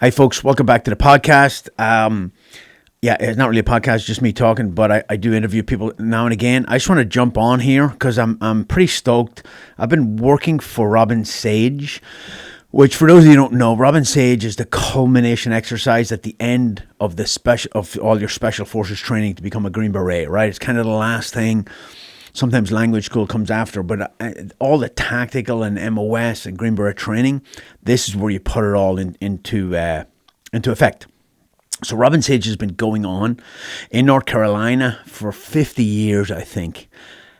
Hi, folks. Welcome back to the podcast. It's not really a podcast, just me talking, but I do interview people now and again. I just want to jump on here because I'm pretty stoked. I've been working for Robin Sage, which, for those of you who don't know, Robin Sage is the culmination exercise at the end of all your special forces training to become a Green Beret. Right? It's kind of the last thing. Sometimes language school comes after, but all the tactical and MOS and Green Beret training, this is where you put it all into effect. So Robin Sage has been going on in North Carolina for 50 years, I think.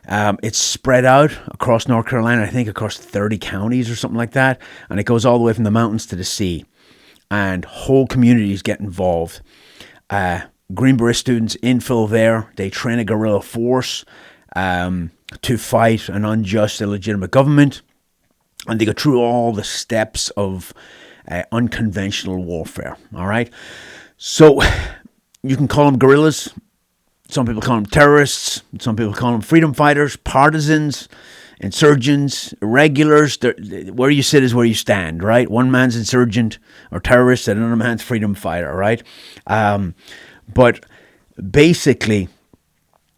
It's spread out across North Carolina, I think across 30 counties or something like that, and it goes all the way from the mountains to the sea, and whole communities get involved. Green Beret students infill there. They train a guerrilla force to fight an unjust, illegitimate government, and they go through all the steps of unconventional warfare. All right, so you can call them guerrillas. Some people call them terrorists. Some people call them freedom fighters, partisans, insurgents, irregulars. Where you sit is where you stand. Right, one man's insurgent or terrorist, and another man's freedom fighter. Right, but basically,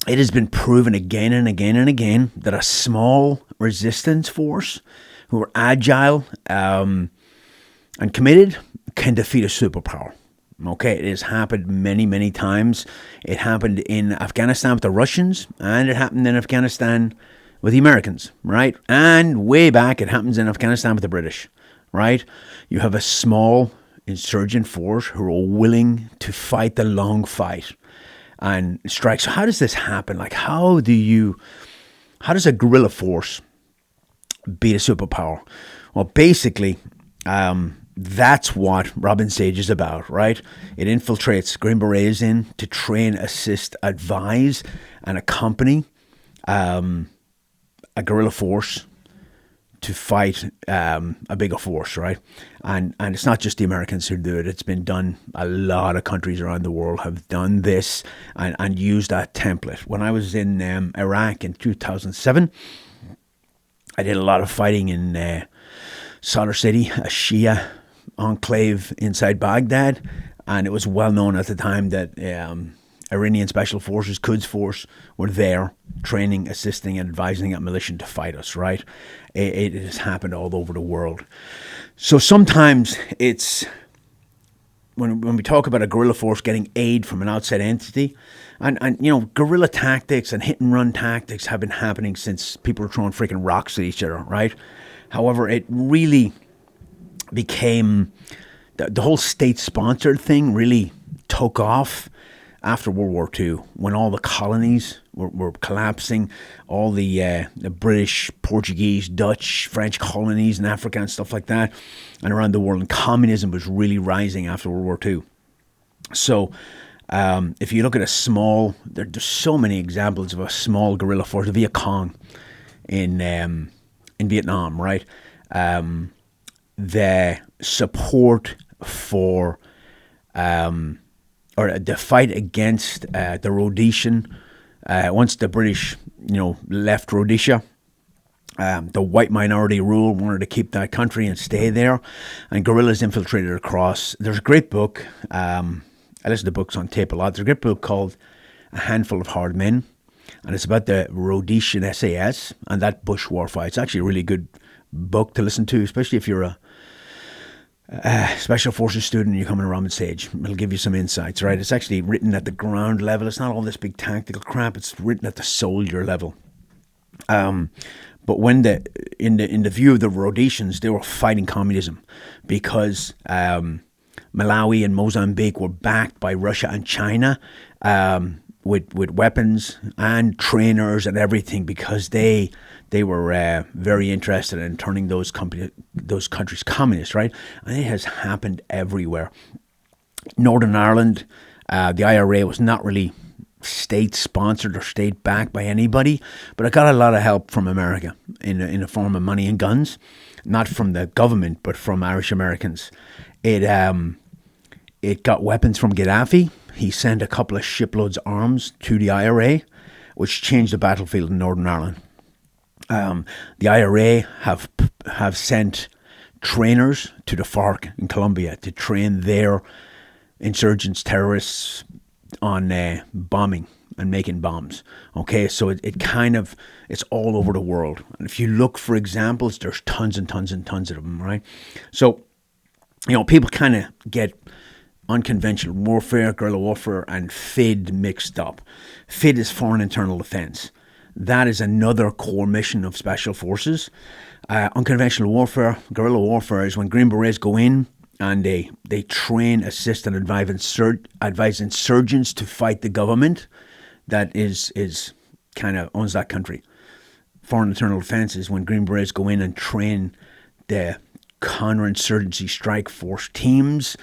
it has been proven again and again and again that a small resistance force who are agile and committed can defeat a superpower. Okay, it has happened many, many times. It happened in Afghanistan with the Russians, and it happened in Afghanistan with the Americans, right? And way back, it happens in Afghanistan with the British, right? You have a small insurgent force who are willing to fight the long fight and strike. So how does this happen? Like, how does a guerrilla force beat a superpower? Well, basically, that's what Robin Sage is about, right? It infiltrates Green Berets in to train, assist, advise, and accompany a guerrilla force to fight a bigger force, right? And it's not just the Americans who do it. It's been done. A lot of countries around the world have done this and used that template. When I was in Iraq in 2007, I did a lot of fighting in Sadr City, a Shia enclave inside Baghdad, and it was well known at the time that Iranian Special Forces, Quds Force, were there training, assisting, and advising that militia to fight us, right? It has happened all over the world. So sometimes it's, when we talk about a guerrilla force getting aid from an outside entity, and guerrilla tactics and hit and run tactics have been happening since people were throwing freaking rocks at each other, right? However, it really became, the whole state-sponsored thing really took off after World War II, when all the colonies were collapsing, all the British, Portuguese, Dutch, French colonies in Africa and stuff like that, and around the world, and communism was really rising after World War II. So if you look at a small, there's so many examples of a small guerrilla force, the Viet Cong in Vietnam, right? The support for or the fight against the Rhodesian, once the British, left Rhodesia, the white minority rule wanted to keep that country and stay there, and guerrillas infiltrated across. There's a great book, I listen to books on tape a lot. There's a great book called A Handful of Hard Men, and it's about the Rhodesian SAS and that bush war fight. It's actually a really good book to listen to, especially if you're a Special Forces student and you're coming to Robin Sage. It'll give you some insights, right? It's actually written at the ground level. It's not all this big tactical crap. It's written at the soldier level. But when in the view of the Rhodesians, they were fighting communism because Malawi and Mozambique were backed by Russia and China with weapons and trainers and everything, because they were very interested in turning those countries communist, right? And it has happened everywhere. Northern Ireland, the IRA was not really state-sponsored or state-backed by anybody, but it got a lot of help from America in the form of money and guns, not from the government, but from Irish Americans. It got weapons from Gaddafi. He sent a couple of shiploads of arms to the IRA, which changed the battlefield in Northern Ireland. The IRA have sent trainers to the FARC in Colombia to train their insurgents, terrorists on bombing and making bombs. Okay, so it's all over the world. And if you look for examples, there's tons and tons and tons of them, right? So, people kind of get unconventional warfare, guerrilla warfare, and FID mixed up. FID is Foreign Internal Defense. That is another core mission of Special Forces. Unconventional warfare, guerrilla warfare, is when Green Berets go in and they train, assist, and advise insurgents to fight the government that is kind of owns that country. Foreign Internal Defense is when Green Berets go in and train the counterinsurgency strike force teams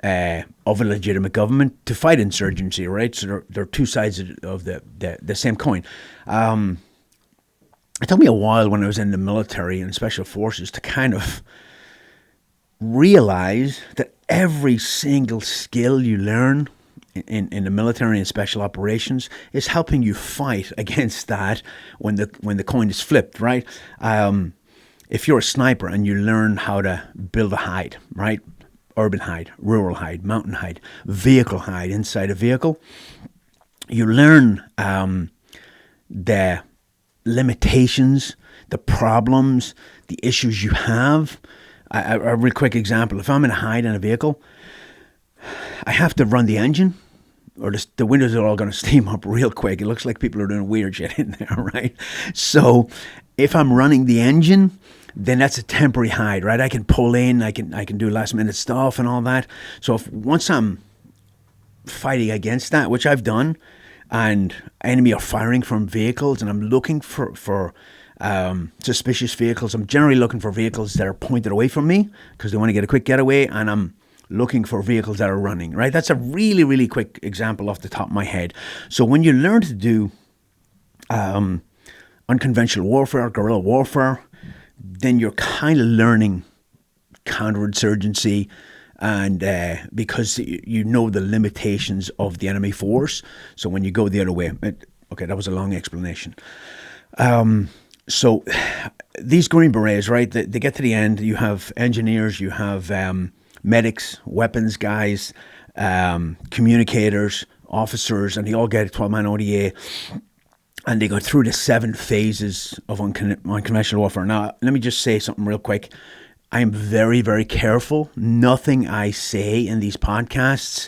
of a legitimate government to fight insurgency, right? So they're two sides of the same coin. It took me a while when I was in the military and special forces to kind of realize that every single skill you learn in the military and special operations is helping you fight against that when the coin is flipped, right? If you're a sniper and you learn how to build a hide, right? Urban hide, rural hide, mountain hide, vehicle hide inside a vehicle, you learn the limitations, the problems, the issues you have. A real quick example, if I'm in a hide in a vehicle, I have to run the engine or the windows are all going to steam up real quick. It looks like people are doing weird shit in there, right? So if I'm running the engine, then that's a temporary hide, right? I can pull in, I can do last minute stuff and all that. So once I'm fighting against that, which I've done, and enemy are firing from vehicles, and I'm looking for suspicious vehicles. I'm generally looking for vehicles that are pointed away from me because they want to get a quick getaway, and I'm looking for vehicles that are running, right? That's a really, really quick example off the top of my head. So when you learn to do unconventional warfare, guerrilla warfare, then you're kind of learning counterinsurgency, and because you know the limitations of the enemy force. So when you go the other way, okay, that was a long explanation. So these Green Berets, right, they get to the end, you have engineers, you have medics, weapons guys, communicators, officers, and they all get a 12-man ODA, and they go through the 7 phases of unconventional warfare. Now, let me just say something real quick. I am very, very careful. Nothing I say in these podcasts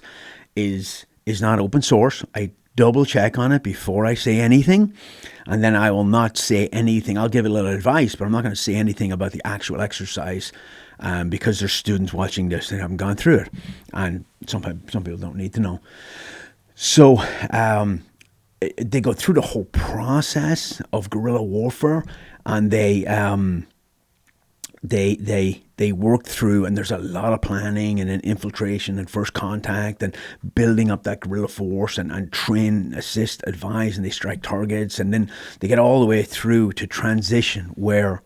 is not open source. I double check on it before I say anything, and then I will not say anything. I'll give a little advice, but I'm not going to say anything about the actual exercise because there's students watching this that haven't gone through it, and some people don't need to know. So they go through the whole process of guerrilla warfare, and they work through, and there's a lot of planning and then infiltration and first contact and building up that guerrilla force and train, assist, advise, and they strike targets, and then they get all the way through to transition where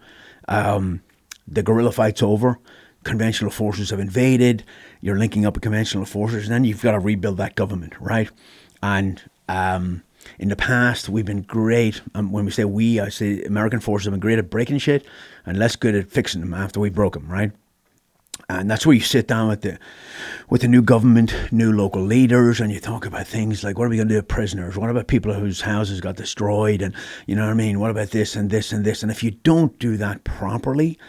the guerrilla fight's over, conventional forces have invaded, you're linking up with conventional forces, and then you've got to rebuild that government, right? And in the past, we've been great. When we say we, I say American forces have been great at breaking shit and less good at fixing them after we broke them, right? And that's where you sit down with the new government, new local leaders, and you talk about things like, what are we going to do with prisoners? What about people whose houses got destroyed? And you know what I mean? What about this and this and this? And if you don't do that properly,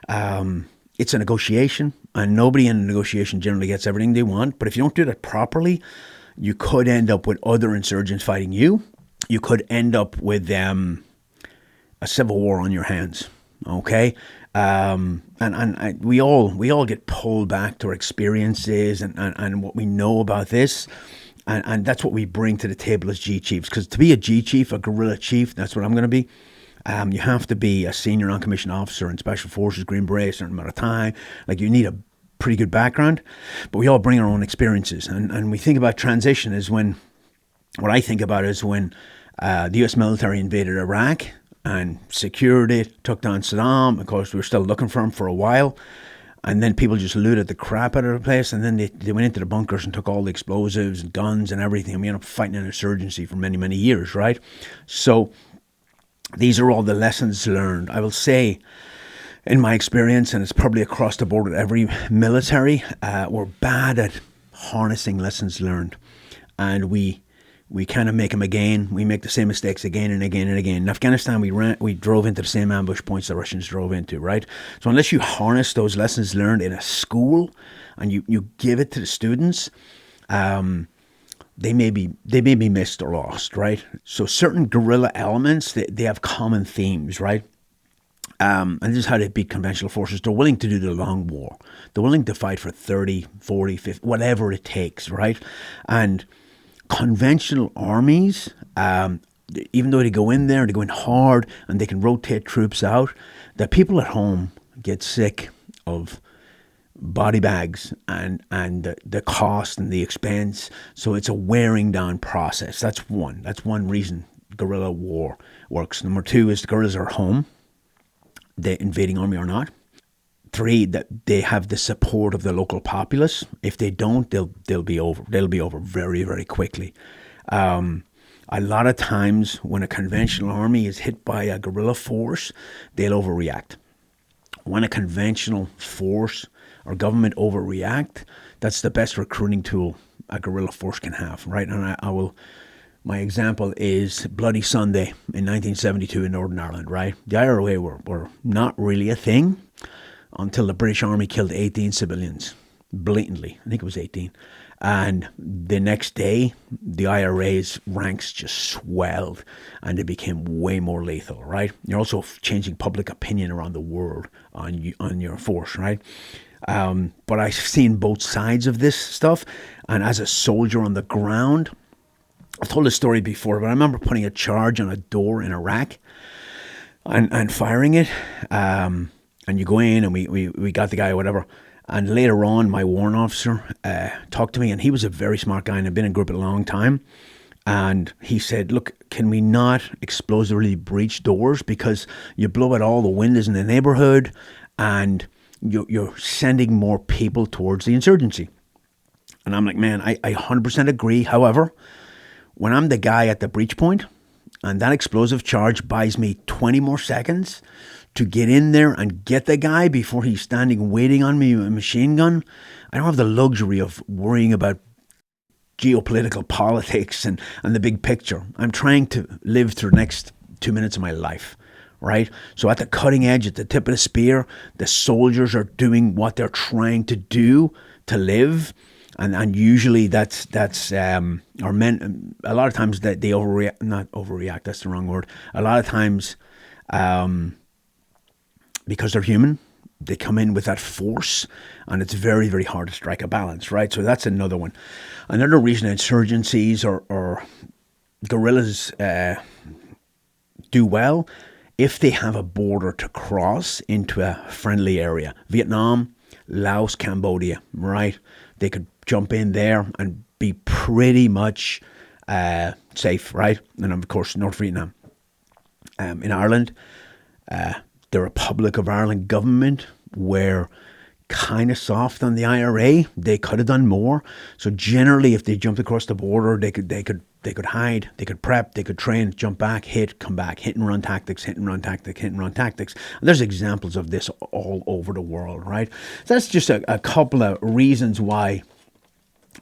it's a negotiation, and nobody in a negotiation generally gets everything they want. But if you don't do that properly, you could end up with other insurgents fighting you. You could end up with a civil war on your hands. Okay, and we all get pulled back to our experiences and what we know about this, and that's what we bring to the table as G chiefs. Because to be a G chief, a guerrilla chief, that's what I'm going to be. You have to be a senior non-commissioned officer in Special Forces, Green Beret, a certain amount of time. Like, you need a pretty good background, but we all bring our own experiences, and we think about transition as when, what I think about is when the US military invaded Iraq and secured it, took down Saddam. Of course, we were still looking for him for a while, and then people just looted the crap out of the place, and then they went into the bunkers and took all the explosives and guns and everything, and we ended up fighting an insurgency for many, many years, right? So these are all the lessons learned. I will say, in my experience, and it's probably across the board with every military, we're bad at harnessing lessons learned, and we kind of make them again. We make the same mistakes again and again and again. In Afghanistan, we drove into the same ambush points the Russians drove into, right? So unless you harness those lessons learned in a school and you give it to the students, they may be missed or lost, right? So certain guerrilla elements, they have common themes, right? And this is how they beat conventional forces. They're willing to do the long war. They're willing to fight for 30, 40, 50, whatever it takes, right? And conventional armies, even though they go in there, they go in hard and they can rotate troops out, the people at home get sick of body bags and the cost and the expense. So it's a wearing down process. That's one reason guerrilla war works. Number two is the guerrillas are home, the invading army or not. Three, that they have the support of the local populace. If they don't, they'll be over. They'll be over very, very quickly. A lot of times when a conventional army is hit by a guerrilla force, they'll overreact. When a conventional force or government overreact, that's the best recruiting tool a guerrilla force can have, right? And I will. My example is Bloody Sunday in 1972 in Northern Ireland, right? The IRA were not really a thing until the British Army killed 18 civilians, blatantly. I think it was 18. And the next day, the IRA's ranks just swelled and it became way more lethal, right? You're also changing public opinion around the world on your force, right? But I've seen both sides of this stuff. And as a soldier on the ground, I've told this story before, but I remember putting a charge on a door in Iraq and firing it. And you go in and we got the guy or whatever. And later on, my warrant officer talked to me, and he was a very smart guy and had been in group a long time. And he said, look, can we not explosively breach doors because you blow out all the windows in the neighborhood and you're sending more people towards the insurgency. And I'm like, man, I 100% agree. However, when I'm the guy at the breach point and that explosive charge buys me 20 more seconds to get in there and get the guy before he's standing waiting on me with a machine gun, I don't have the luxury of worrying about geopolitical politics and the big picture. I'm trying to live through the next 2 minutes of my life, right? So at the cutting edge, at the tip of the spear, the soldiers are doing what they're trying to do to live. And usually that's or men, a lot of times that they overreact, not overreact, that's the wrong word. A lot of times, because they're human, they come in with that force and it's very, very hard to strike a balance, right? So that's another one. Another reason insurgencies or guerrillas do well, if they have a border to cross into a friendly area. Vietnam, Laos, Cambodia, right? They could jump in there and be pretty much safe, right? And of course, North Vietnam. In Ireland, the Republic of Ireland government were kind of soft on the IRA. They could have done more. So generally, if they jumped across the border, they could hide, they could prep, they could train, jump back, hit, come back, hit and run tactics, hit and run tactic, hit and run tactics. And there's examples of this all over the world, right? So that's just a couple of reasons why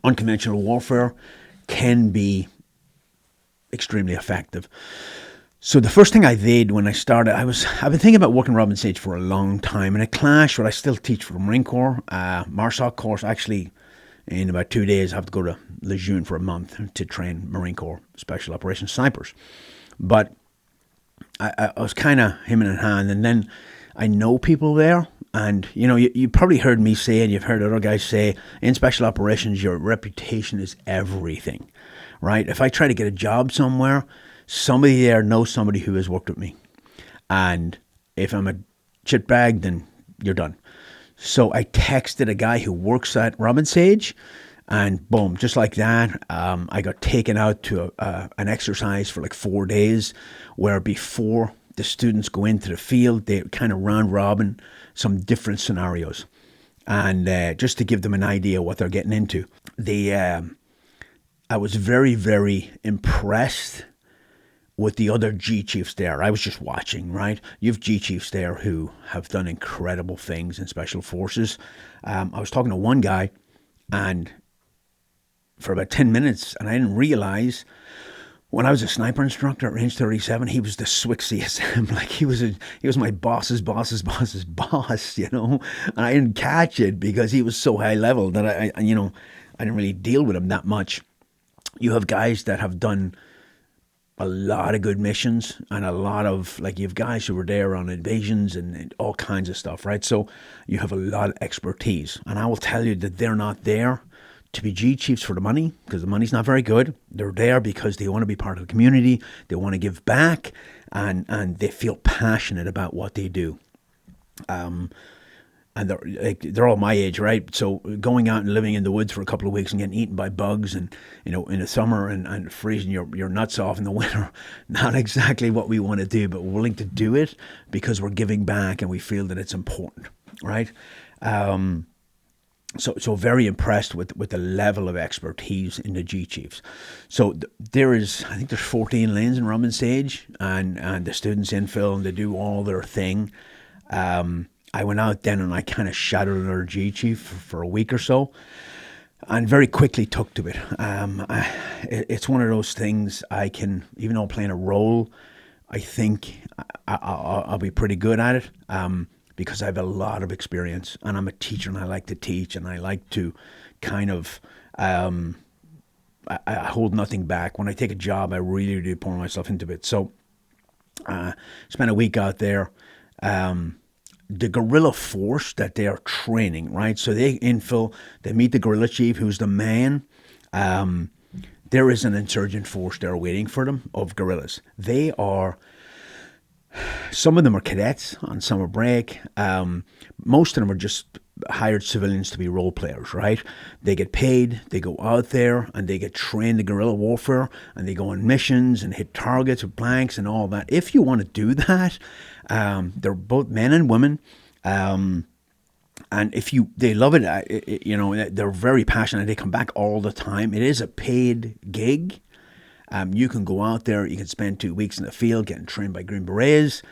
unconventional warfare can be extremely effective. So the first thing I did when I started, I've been thinking about working Robin Sage for a long time, and it clashed what I still teach for the Marine Corps, MARSOC course. Actually, in about 2 days, I have to go to Lejeune for a month to train Marine Corps Special Operations Snipers. But I was kind of him in hand, and then I know people there, and you probably heard me say, and you've heard other guys say, in Special Operations, your reputation is everything, right? If I try to get a job somewhere, somebody there knows somebody who has worked with me. And if I'm a shitbag, then you're done. So I texted a guy who works at Robin Sage, and boom, just like that, I got taken out to an exercise for like 4 days, where before the students go into the field, they kind of round robin some different scenarios. And just to give them an idea what they're getting into. I was very, very impressed with the other G chiefs there. I was just watching, right? You have G chiefs there who have done incredible things in special forces. I was talking to one guy, and for about 10 minutes, and I didn't realize when I was a sniper instructor at range 37, he was the swixiest. Like he was my boss's boss, you know. And I didn't catch it because he was so high level that I didn't really deal with him that much. You have guys that have done a lot of good missions, and a lot of, like, you have guys who were there on invasions and all kinds of stuff, right? So you have a lot of expertise, and I will tell you that they're not there to be G chiefs for the money, because the money's not very good. They're there because they want to be part of the community, they want to give back, and they feel passionate about what they do. And they're all my age, right? So going out and living in the woods for a couple of weeks and getting eaten by bugs, and in the summer, and freezing your nuts off in the winter, not exactly what we want to do, but we're willing to do it because we're giving back and we feel that it's important, right? So very impressed with the level of expertise in the G Chiefs. So I think there's 14 lanes in Robin Sage, and the students infill and they do all their thing. I went out then and I kind of shadowed our G Chief for a week or so, and very quickly took to it. It's one of those things I can, even though playing a role, I think I'll be pretty good at it. Because I have a lot of experience, and I'm a teacher, and I like to teach, and I like to kind of, I hold nothing back. When I take a job, I really do pour myself into it. So, spent a week out there. The guerrilla force that they are training, right? So they infill, they meet the guerrilla chief, who's the man. There is an insurgent force there waiting for them of guerrillas. Some of them are cadets on summer break. Most of them are just hired civilians to be role players, right? They get paid, they go out there, and they get trained in guerrilla warfare, and they go on missions and hit targets with blanks and all that. If you want to do that, they're both men and women. And they love it, they're very passionate. They come back all the time. It is a paid gig. You can go out there, you can spend 2 weeks in the field getting trained by Green Berets,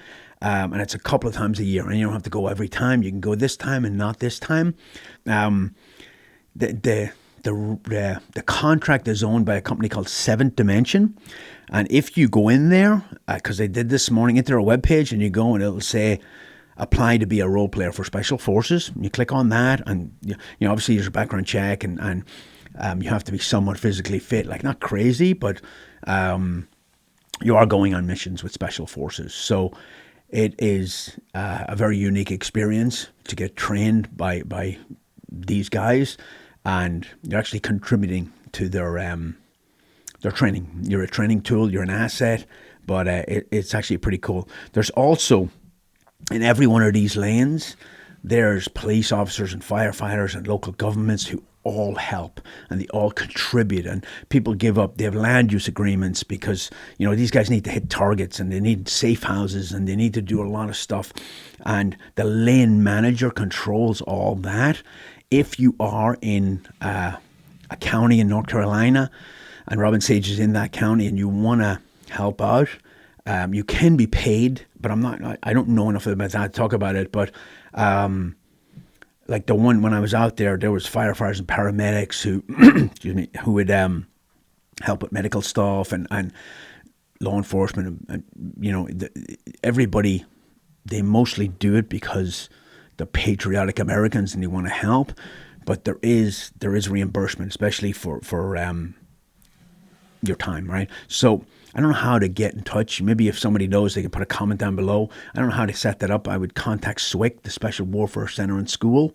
and it's a couple of times a year, and you don't have to go every time. You can go this time and not this time. The contract is owned by a company called Seventh Dimension, and if you go in there, because I did this morning, into their webpage, and you go and it'll say, apply to be a role player for Special Forces. And you click on that, and obviously there's a background check, and you have to be somewhat physically fit, like not crazy, but you are going on missions with Special Forces. So it is a very unique experience to get trained by these guys, and you're actually contributing to their training. You're a training tool, you're an asset, but it's actually pretty cool. There's also, in every one of these lanes, there's police officers and firefighters and local governments who all help, and they all contribute, and people give up. They have land use agreements because these guys need to hit targets, and they need safe houses, and they need to do a lot of stuff, and the lane manager controls all that. If you are in a county in North Carolina, and Robin Sage is in that county, and you want to help out, you can be paid, but I don't know enough about that to talk about it, but like the one when I was out there was firefighters and paramedics who who would help with medical stuff, and law enforcement, and everybody. They mostly do it because they're patriotic Americans and they want to help, but there is reimbursement, especially for your time, right? So I don't know how to get in touch. Maybe if somebody knows, they can put a comment down below. I don't know how to set that up. I would contact SWIC, the Special Warfare Center and School.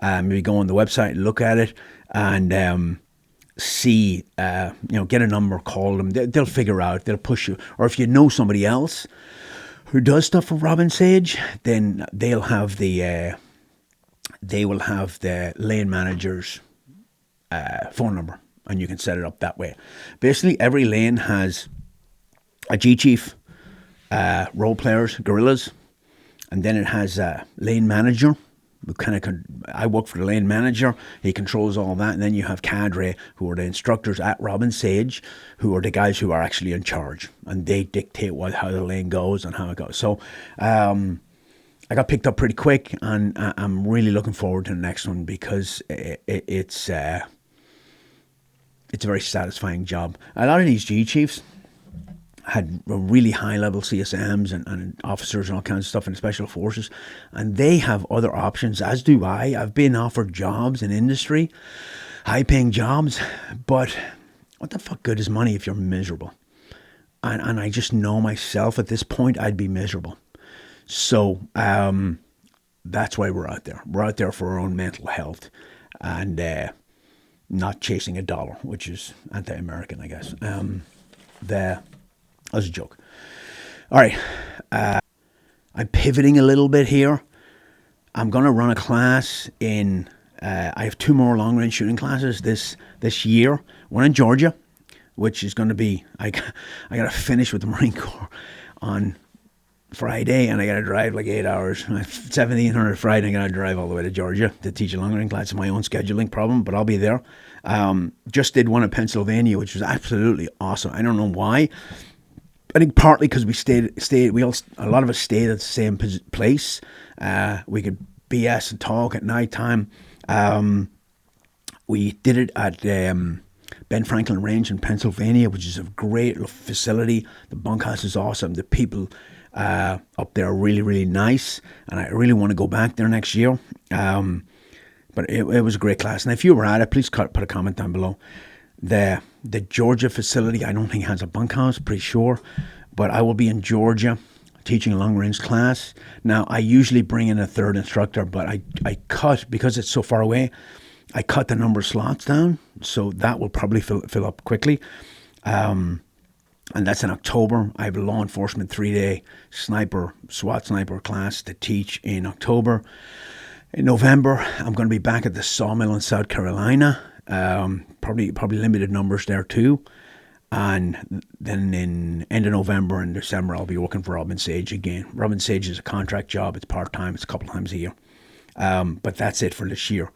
Maybe go on the website and look at it, and see, get a number, call them. They'll figure out, they'll push you. Or if you know somebody else who does stuff for Robin Sage, then they will have the lane manager's phone number, and you can set it up that way. Basically, every lane has a G Chief, role players, guerrillas, and then it has a lane manager, I work for the lane manager. He controls all that, and then you have cadre, who are the instructors at Robin Sage, who are the guys who are actually in charge, and they dictate how the lane goes and how it goes. So I got picked up pretty quick, and I'm really looking forward to the next one, because it's a very satisfying job. A lot of these G chiefs had really high level CSMs and officers and all kinds of stuff in the special forces, and they have other options, as do I. I've been offered jobs in industry, high paying jobs, but what the fuck good is money if you're miserable? And I just know myself at this point I'd be miserable. So that's why we're out there. We're out there for our own mental health, and not chasing a dollar, which is anti-American, I guess. That was a joke. All right. I'm pivoting a little bit here. I'm going to run a class in, I have 2 more long range shooting classes this year. One in Georgia, which is going to be, I got to finish with the Marine Corps on Friday, and I got to drive like 8 hours. 1,700 Friday, I got to drive all the way to Georgia to teach a long range class. It's my own scheduling problem, but I'll be there. Just did one in Pennsylvania, which was absolutely awesome. I don't know why. I think partly because a lot of us stayed at the same place. We could BS and talk at night time. We did it at Ben Franklin Range in Pennsylvania, which is a great facility. The bunkhouse is awesome. The people up there are really, really nice, and I really want to go back there next year. But it was a great class. And if you were at it, please put a comment down below. The Georgia facility, I don't think has a bunkhouse, pretty sure. But I will be in Georgia teaching a long-range class. Now, I usually bring in a third instructor, but I cut, because it's so far away, I cut the number of slots down. So that will probably fill up quickly. And that's in October. I have a law enforcement 3-day SWAT sniper class to teach in October. In November, I'm going to be back at the sawmill in South Carolina. Probably limited numbers there too. And then in end of November and December, I'll be working for Robin Sage again. Robin Sage is a contract job. It's part-time. It's a couple times a year. But that's it for this year.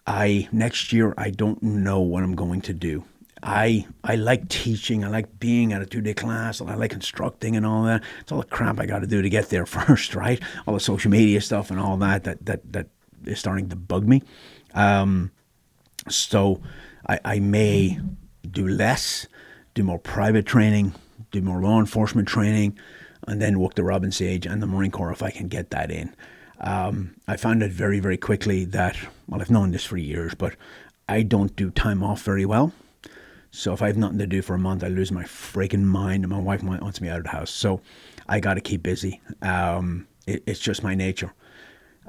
Next year, I don't know what I'm going to do. I like teaching. I like being at a 2-day class. I like instructing and all that. It's all the crap I got to do to get there first, right? All the social media stuff and all that is starting to bug me. So I may do less, do more private training, do more law enforcement training, and then work the Robin Sage and the Marine Corps if I can get that in. I found out very, very quickly that, well, I've known this for years, but I don't do time off very well. So if I have nothing to do for a month, I lose my freaking mind, and my wife wants me out of the house. So I got to keep busy. It's just my nature.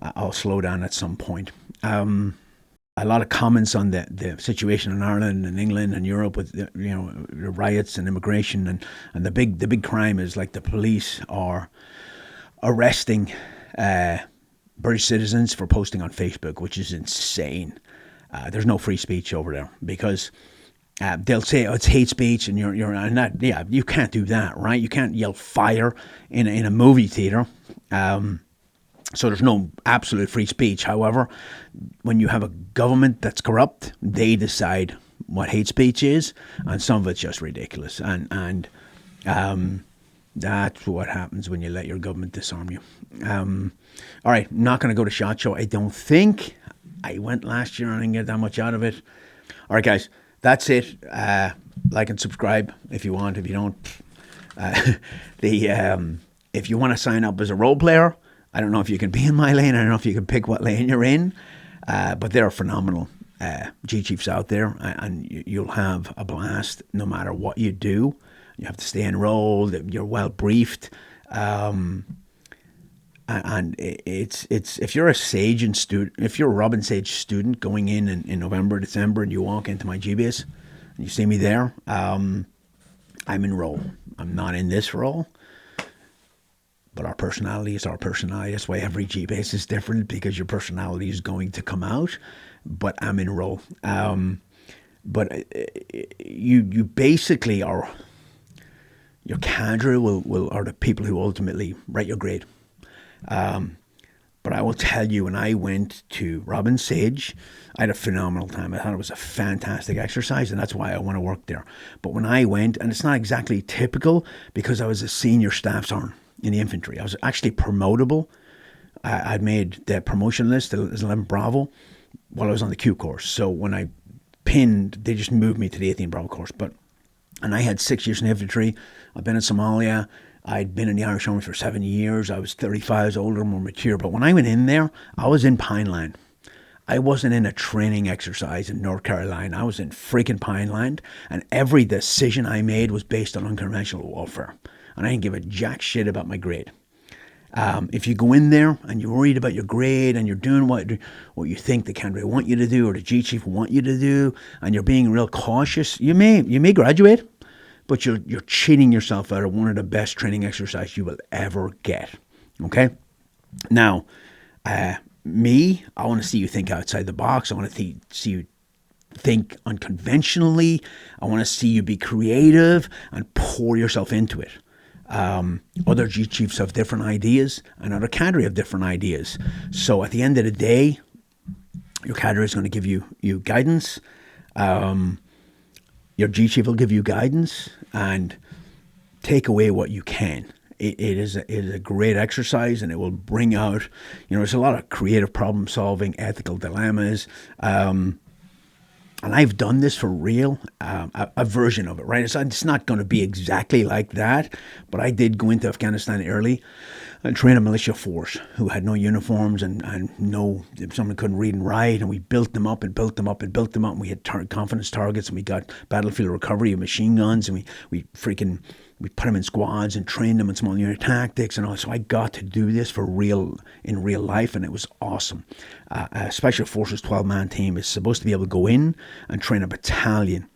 I'll slow down at some point. A lot of comments on the situation in Ireland and England and Europe with the riots and immigration, and the big crime is like the police are arresting British citizens for posting on Facebook, which is insane. There's no free speech over there, because they'll say, oh, it's hate speech, and you're not. Yeah, you can't do that, right? You can't yell fire in a movie theater. So there's no absolute free speech. However, when you have a government that's corrupt, they decide what hate speech is, and some of it's just ridiculous. And that's what happens when you let your government disarm you. All right, I'm not going to go to SHOT Show. I don't think. I went last year and I didn't get that much out of it. All right, guys, that's it. Like and subscribe if you want. If you don't, if you want to sign up as a role player, I don't know if you can be in my lane. I don't know if you can pick what lane you're in, but there are phenomenal G Chiefs out there, and you'll have a blast no matter what you do. You have to stay enrolled. You're well briefed, and it's if you're a Sage and student, if you're a Robin Sage student going in November, December, and you walk into my G base and you see me there, I'm in role. I'm not in this role. But our personality is our personality. That's why every G base is different, because your personality is going to come out. But I'm in role. But you basically are, your cadre are the people who ultimately write your grade. But I will tell you, when I went to Robin Sage, I had a phenomenal time. I thought it was a fantastic exercise, and that's why I want to work there. But when I went, and it's not exactly typical because I was a senior staff sergeant in the infantry, I was actually promotable. I'd made the promotion list, the 11 Bravo, while I was on the Q course. So when I pinned, they just moved me to the 18 Bravo course. And I had 6 years in infantry. I've been in Somalia. I'd been in the Irish Army for 7 years. I was 35 years older, more mature. But when I went in there, I was in Pineland. I wasn't in a training exercise in North Carolina. I was in freaking Pineland. And every decision I made was based on unconventional warfare. And I didn't give a jack shit about my grade. If you go in there and you're worried about your grade and you're doing what you think the candidate want you to do or the G chief want you to do, and you're being real cautious, you may graduate, but you're cheating yourself out of one of the best training exercises you will ever get. Okay? Now, I want to see you think outside the box. I want to see you think unconventionally. I want to see you be creative and pour yourself into it. Other G chiefs have different ideas, and other cadre have different ideas. So at the end of the day, your cadre is going to give you guidance. Your G chief will give you guidance and take away what you can. It is a great exercise, and it will bring out, there's a lot of creative problem solving, ethical dilemmas. And I've done this for real, a version of it, right? It's not going to be exactly like that, but I did go into Afghanistan early and train a militia force who had no uniforms and someone couldn't read and write, and we built them up and built them up and built them up, and we had confidence targets, and we got battlefield recovery of machine guns, and we put them in squads and trained them in small unit tactics and all. So I got to do this for real in real life, and it was awesome. A Special Forces 12-man team is supposed to be able to go in and train a battalion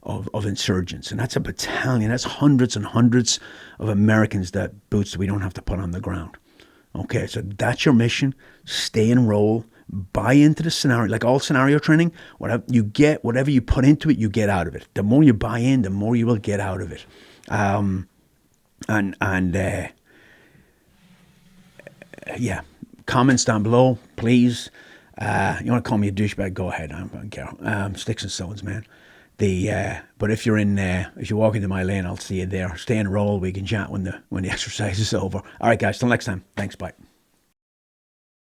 of insurgents. And that's a battalion. That's hundreds and hundreds of Americans boots that we don't have to put on the ground. Okay, so that's your mission. Stay and roll. Buy into the scenario. Like all scenario training, whatever you put into it, you get out of it. The more you buy in, the more you will get out of it. Comments down below, please. You want to call me a douchebag? Go ahead. I don't care. Sticks and stones, man. But if you walk into my lane, I'll see you there. Stay and roll. We can chat when the exercise is over. All right, guys. Till next time. Thanks. Bye.